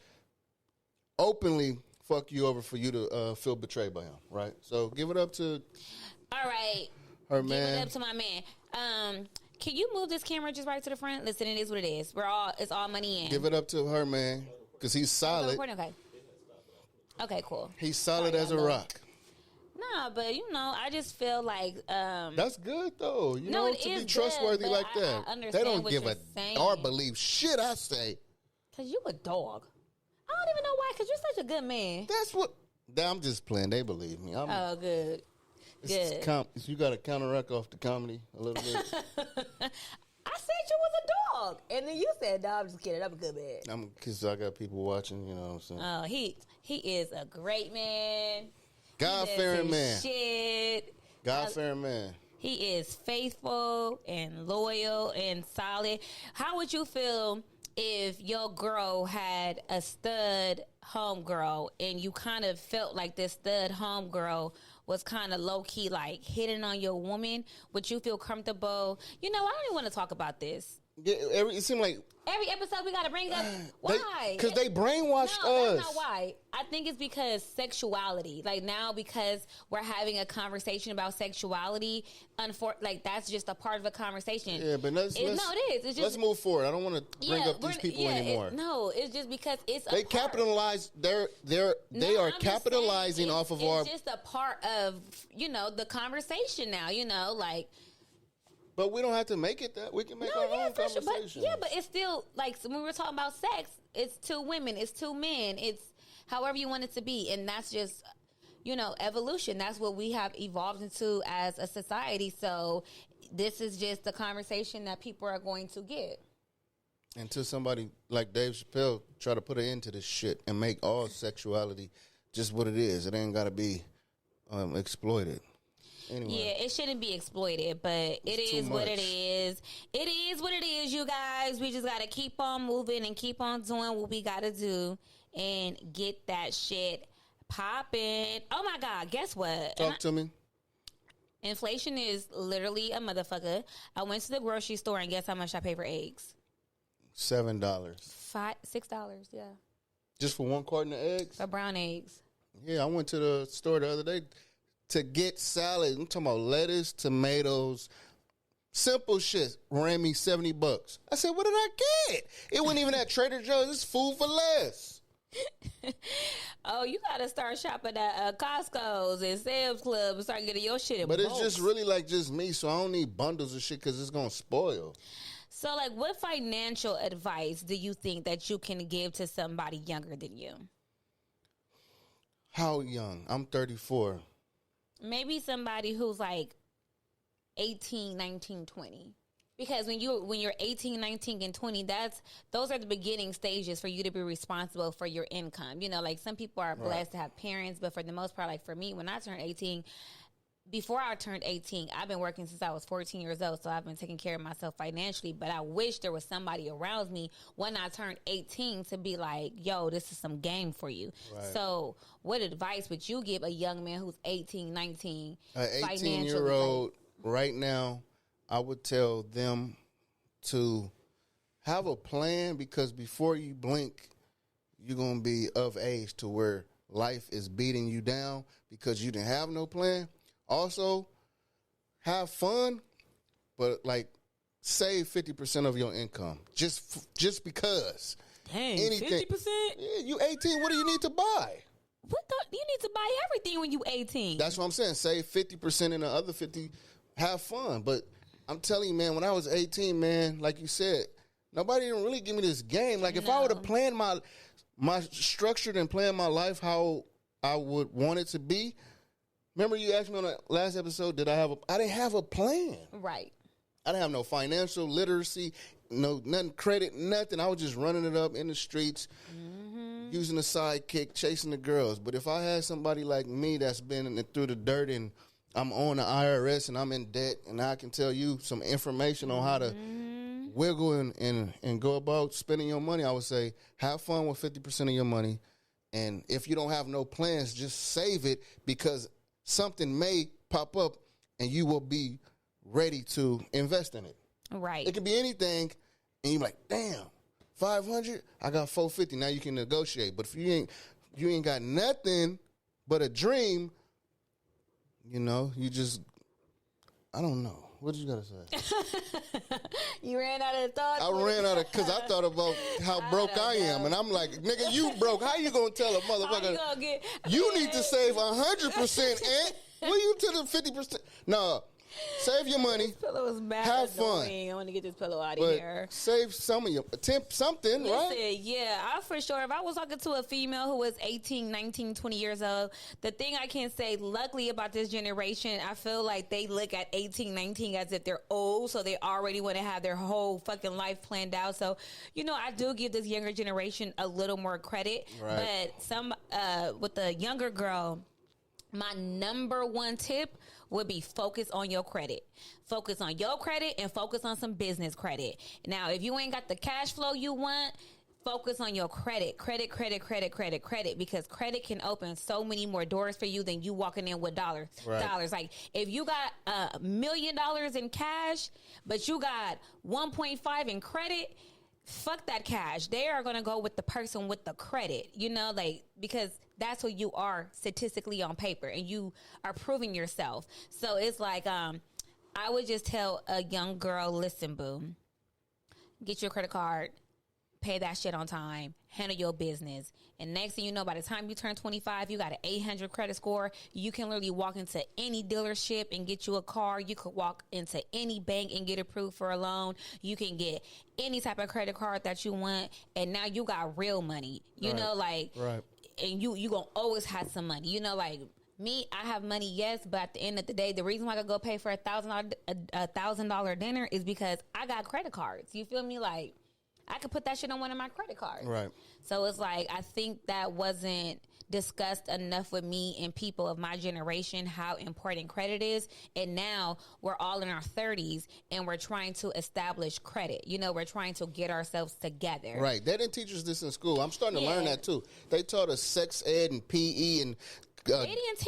Speaker 2: openly fuck you over for you to feel betrayed by him, right? So, give it up to...
Speaker 1: All right.
Speaker 2: Her man.
Speaker 1: Give it up to my man. Can you move this camera just right to the front? Listen, it is what it is. It's all money in.
Speaker 2: Give it up to her man, because he's solid.
Speaker 1: Okay, cool.
Speaker 2: He's solid as a rock.
Speaker 1: Nah, but I just feel like
Speaker 2: that's good though. You know, to be trustworthy
Speaker 1: good,
Speaker 2: like that.
Speaker 1: I understand
Speaker 2: they don't
Speaker 1: what
Speaker 2: give
Speaker 1: you're
Speaker 2: a
Speaker 1: saying.
Speaker 2: or believe shit I say.
Speaker 1: Cause you a dog. I don't even know why. Cause you're such a good man.
Speaker 2: That's what. I'm just playing. They believe me.
Speaker 1: Oh, good. Good.
Speaker 2: You got to counteract off the comedy a little bit.
Speaker 1: I said you was a dog, and then you said, "No, I'm just kidding. I'm a good man."
Speaker 2: Because I got people watching. You know what I'm saying?
Speaker 1: Oh, he is a great man.
Speaker 2: God-fearing man.
Speaker 1: Shit.
Speaker 2: God-fearing man.
Speaker 1: He is faithful and loyal and solid. How would you feel if your girl had a stud homegirl and you kind of felt like this stud homegirl was kind of low-key like hitting on your woman? Would you feel comfortable? I don't even want to talk about this.
Speaker 2: Yeah, it seemed like
Speaker 1: every episode we got to bring up why?
Speaker 2: Because they brainwashed us.
Speaker 1: That's not why. I think it's because sexuality. Like now, because we're having a conversation about sexuality, like that's just a part of a conversation.
Speaker 2: Yeah, but it is. It's just, let's move forward. I don't want to bring up these people anymore.
Speaker 1: It's just because it's
Speaker 2: they capitalize. They are capitalizing off of our.
Speaker 1: It's just a part of the conversation now. Like.
Speaker 2: But we don't have to make it that. We can make our own conversation.
Speaker 1: But it's still, like, so when we're talking about sex, it's two women, it's two men, it's however you want it to be. And that's just, evolution. That's what we have evolved into as a society. So this is just the conversation that people are going to get.
Speaker 2: Until somebody like Dave Chappelle try to put an end to this shit and make all sexuality just what it is. It ain't got to be exploited. Anyway.
Speaker 1: Yeah, it shouldn't be exploited, but it is what it is. It is what it is, you guys. We just got to keep on moving and keep on doing what we got to do and get that shit popping. Oh, my God. Guess what?
Speaker 2: Talk to me.
Speaker 1: Inflation is literally a motherfucker. I went to the grocery store and guess how much I paid for eggs?
Speaker 2: $7.
Speaker 1: $6, yeah.
Speaker 2: Just for one carton of eggs?
Speaker 1: For brown eggs.
Speaker 2: Yeah, I went to the store the other day to get salad. I'm talking about lettuce, tomatoes, simple shit. Ran me $70. I said, what did I get? It wasn't even at Trader Joe's. It's food for less.
Speaker 1: Oh, you got to start shopping at Costco's and Sam's Club and start getting your shit in
Speaker 2: But
Speaker 1: bulk.
Speaker 2: it's just really like just me, so I don't need bundles of shit because it's going to spoil.
Speaker 1: So, like, what financial advice do you think that you can give to somebody younger than you?
Speaker 2: How young? I'm 34.
Speaker 1: Maybe somebody who's like 18, 19, 20. Because when you're 18, 19, and 20, those are the beginning stages for you to be responsible for your income. Like some people are blessed to have parents, but for the most part, like for me, when I turned 18, before I turned 18, I've been working since I was 14 years old, so I've been taking care of myself financially, but I wish there was somebody around me when I turned 18 to be like, yo, this is some game for you. Right. So what advice would you give a young man who's 18, 19,
Speaker 2: an 18-year-old right now? I would tell them to have a plan because before you blink, you're going to be of age to where life is beating you down because you didn't have no plan. Also, have fun, but like save 50% of your income just because.
Speaker 1: Dang, anything. 50%?
Speaker 2: Yeah, you 18. What do you need to buy?
Speaker 1: You need to buy everything when you 18.
Speaker 2: That's what I'm saying. Save 50% and the other 50, have fun. But I'm telling you, man, when I was 18, man, like you said, nobody didn't really give me this game. Like, if I would have planned my structured and planned my life how I would want it to be. Remember you asked me on the last episode, I didn't have a plan.
Speaker 1: Right.
Speaker 2: I didn't have no financial literacy, nothing credit, nothing. I was just running it up in the streets, using a sidekick, chasing the girls. But if I had somebody like me that's been through the dirt and I'm on the IRS and I'm in debt and I can tell you some information on how to wiggle and go about spending your money, I would say have fun with 50% of your money. And if you don't have no plans, just save it, because something may pop up and you will be ready to invest in it.
Speaker 1: Right.
Speaker 2: It could be anything, and you're like, damn, 500, I got 450. Now you can negotiate. But if you ain't got nothing but a dream, you just, I don't know. What did you got to say?
Speaker 1: You ran out of thoughts?
Speaker 2: I ran out of, because I thought about how broke I am. And I'm like, nigga, you broke. How you going to tell a motherfucker, you need to save 100%, and what you to the 50%? No. Save your money.
Speaker 1: This pillow is mad.
Speaker 2: Have fun.
Speaker 1: I want to get this pillow out of here.
Speaker 2: Save some of your something,
Speaker 1: Listen,
Speaker 2: right?
Speaker 1: Yeah, I for sure. If I was talking to a female who was 18, 19, 20 years old, the thing I can say, luckily about this generation, I feel like they look at 18, 19 as if they're old, so they already want to have their whole fucking life planned out. So, I do give this younger generation a little more credit.
Speaker 2: Right.
Speaker 1: But with the younger girl, my number one tip would be focus on your credit. Focus on your credit and focus on some business credit. Now, if you ain't got the cash flow you want, focus on your credit. Credit, because credit can open so many more doors for you than you walking in with dollars. Like, if you got $1 million in cash, but you got 1.5 in credit, fuck that cash. They are going to go with the person with the credit, because that's who you are statistically on paper, and you are proving yourself. So it's like, I would just tell a young girl, listen, boo, get your credit card, pay that shit on time, handle your business. And next thing you know, by the time you turn 25, you got an 800 credit score. You can literally walk into any dealership and get you a car. You could walk into any bank and get approved for a loan. You can get any type of credit card that you want. And now you got real money,
Speaker 2: Right.
Speaker 1: And you gonna always have some money, me, I have money, yes, but at the end of the day, the reason why I could go pay for $1,000 dinner is because I got credit cards. You feel me? Like, I could put that shit on one of my credit cards.
Speaker 2: Right.
Speaker 1: So it's like, I think that wasn't discussed enough with me and people of my generation, how important credit is. And now we're all in our 30s and we're trying to establish credit. We're trying to get ourselves together.
Speaker 2: Right. They didn't teach us this in school. I'm starting to learn that too. They taught us sex ed and PE and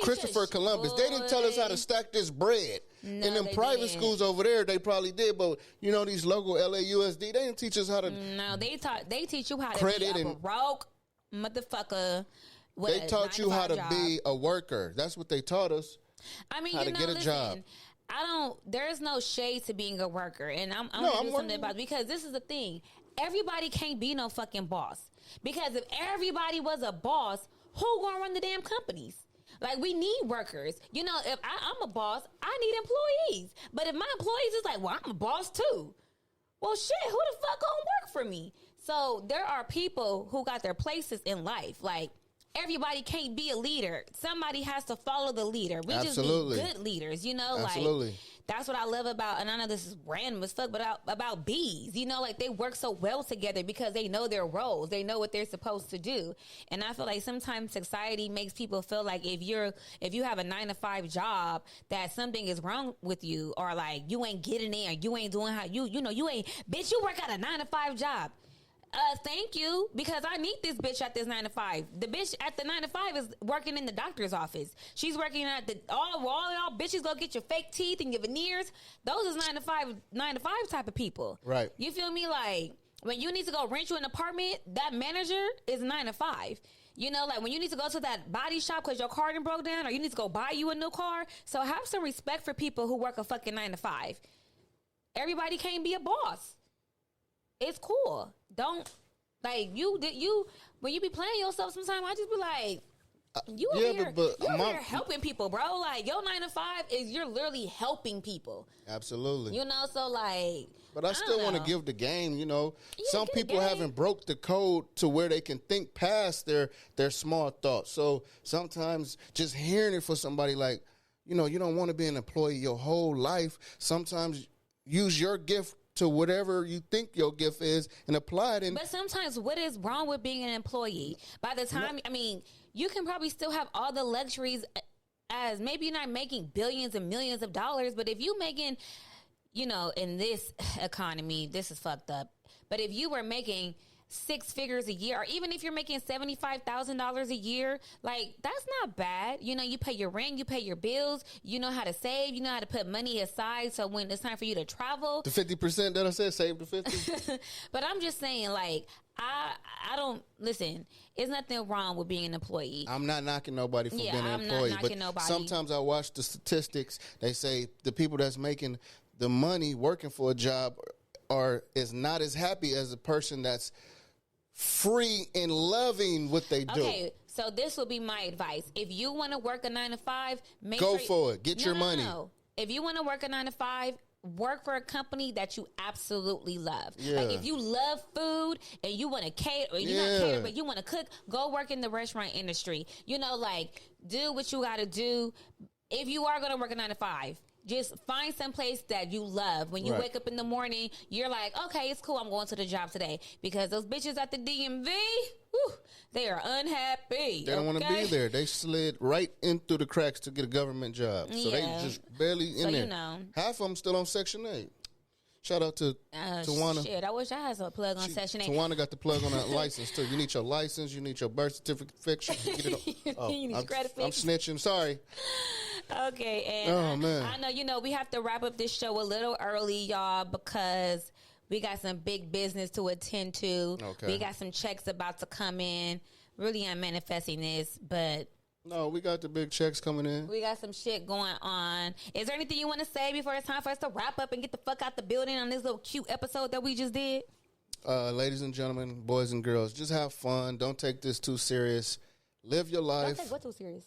Speaker 2: Christopher Columbus. They didn't tell us how to stack this bread.
Speaker 1: No,
Speaker 2: in them private schools over there, they probably did, but these local LAUSD, they didn't teach us how to.
Speaker 1: No, they teach you how to
Speaker 2: credit
Speaker 1: be a
Speaker 2: and
Speaker 1: broke motherfucker.
Speaker 2: They taught you how to be a worker. That's what they taught us.
Speaker 1: I mean,
Speaker 2: how to get a job.
Speaker 1: There's no shade to being a worker, and I'm
Speaker 2: No,
Speaker 1: gonna do something about it, because this is the thing. Everybody can't be no fucking boss. Because if everybody was a boss, who gonna run the damn companies? Like, we need workers. If I'm a boss, I need employees. But if my employees is like, well, I'm a boss too. Well, shit, who the fuck gonna work for me? So there are people who got their places in life. Like, everybody can't be a leader. Somebody has to follow the leader. We
Speaker 2: Absolutely.
Speaker 1: just need good leaders,
Speaker 2: Absolutely.
Speaker 1: Like, that's what I love about, and I know this is random as fuck, but about bees, like, they work so well together because they know their roles. They know what they're supposed to do. And I feel like sometimes society makes people feel like if you have a 9-to-5 job, that something is wrong with you, or like you ain't getting in, or you ain't doing how you ain't, bitch, you work at a 9-to-5 job. Thank you, because I need this bitch at this 9-to-5. The bitch at the 9-to-5 is working in the doctor's office. She's working at all y'all bitches go get your fake teeth and your veneers. Those is 9-to-5 type of people.
Speaker 2: Right.
Speaker 1: You feel me? Like, when you need to go rent you an apartment, that manager is 9-to-5. Like, when you need to go to that body shop because your car done broke down, or you need to go buy you a new car. So have some respect for people who work a fucking 9-to-5. Everybody can't be a boss. It's cool. Don't, like, when you be playing yourself sometimes, I just be like, You over here, you over here helping people, bro. Like, your 9 to 5 is you're literally helping people.
Speaker 2: Absolutely.
Speaker 1: You know, so like.
Speaker 2: But I still want to give the game, you know.
Speaker 1: Yeah,
Speaker 2: some people haven't broke the code to where they can think past their small thoughts. So sometimes just hearing it for somebody like, you know, you don't want to be an employee your whole life. Sometimes use your gift to whatever you think your gift is and apply it.
Speaker 1: But sometimes what is wrong with being an employee? By the time, I mean, you can probably still have all the luxuries as maybe you're not making billions and millions of dollars, but if you making, you know, in this economy, this is fucked up. But if you were making 6 figures a year, or even if you're making $75,000 a year, like, that's not bad. You know, you pay your rent, you pay your bills, you know how to save, you know how to put money aside so when it's time for you to travel.
Speaker 2: The 50% that I said, save the 50.
Speaker 1: But I'm just saying, like, I don't, listen, there's nothing wrong with being an employee.
Speaker 2: I'm not knocking nobody for being an
Speaker 1: I'm
Speaker 2: employee.
Speaker 1: not knocking nobody.
Speaker 2: Sometimes I watch the statistics. They say the people that's making the money working for a job is not as happy as the person that's free and loving what they do.
Speaker 1: Okay, so this will be my advice. If you want to work a 9 to 5,
Speaker 2: go for it. Get your money.
Speaker 1: No. If you want to work a 9 to 5, work for a company that you absolutely love.
Speaker 2: Yeah.
Speaker 1: Like, if you love food and you want to cater, or you're not cater, but you want to cook, go work in the restaurant industry. You know, like, do what you got to do. If you are going to work a 9 to 5, just find some place that you love. When you wake up in the morning, you're like, okay, it's cool, I'm going to the job today. Because those bitches at the DMV, whew, they are unhappy.
Speaker 2: They don't want to be there. They slid right in through the cracks to get a government job. So they just barely in there.
Speaker 1: You know.
Speaker 2: Half of them still on Section 8. Shout out to Tawana.
Speaker 1: Shit, I wish I had some plug on Section 8.
Speaker 2: Tawana got the plug on that license, too. You need your license. You need your birth certificate. Get it on.
Speaker 1: You need your credit
Speaker 2: I'm snitching. Sorry.
Speaker 1: Okay, and
Speaker 2: man.
Speaker 1: I know, you know, we have to wrap up this show a little early, y'all, because we got some big business to attend to.
Speaker 2: Okay.
Speaker 1: We got some checks about to come in. Really, I'm manifesting this, but...
Speaker 2: No, we got the big checks coming in.
Speaker 1: We got some shit going on. Is there anything you want to say before it's time for us to wrap up and get the fuck out the building on this little cute episode that we just did?
Speaker 2: Ladies and gentlemen, boys and girls, just have fun. Don't take this too serious. Live your life.
Speaker 1: Don't take what too serious?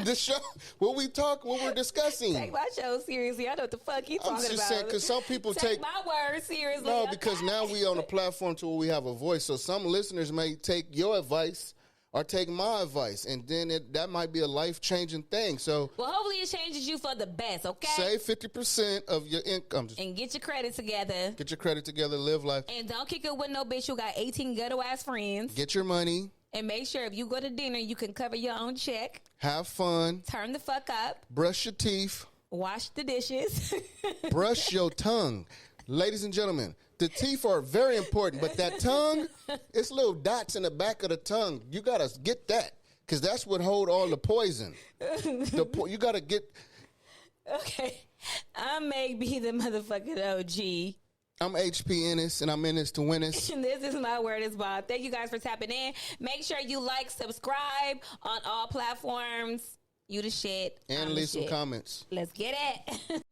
Speaker 2: The show, what we're discussing.
Speaker 1: Take my show seriously. I know what the fuck you talking about. I'm just saying,
Speaker 2: because some people
Speaker 1: take my words seriously.
Speaker 2: No, because now we on a platform to where we have a voice. So some listeners may take your advice or take my advice, and then that might be a life-changing thing. So,
Speaker 1: well, hopefully it changes you for the best, okay?
Speaker 2: Save 50% of your income.
Speaker 1: And get your credit together.
Speaker 2: Get your credit together, live life.
Speaker 1: And don't kick it with no bitch who got 18 ghetto-ass friends.
Speaker 2: Get your money.
Speaker 1: And make sure if you go to dinner, you can cover your own check.
Speaker 2: Have fun.
Speaker 1: Turn the fuck up.
Speaker 2: Brush your teeth.
Speaker 1: Wash the dishes.
Speaker 2: Brush your tongue. Ladies and gentlemen, the teeth are very important, but that tongue, it's little dots in the back of the tongue. You got to get that, because that's what hold all the poison. You got to get...
Speaker 1: Okay. I'm Meg B, the motherfucking OG.
Speaker 2: I'm HP in this, and I'm in this to win this.
Speaker 1: This is my word is Bob. Thank you guys for tapping in. Make sure you like, subscribe on all platforms. You the shit.
Speaker 2: And leave some comments.
Speaker 1: Let's get it.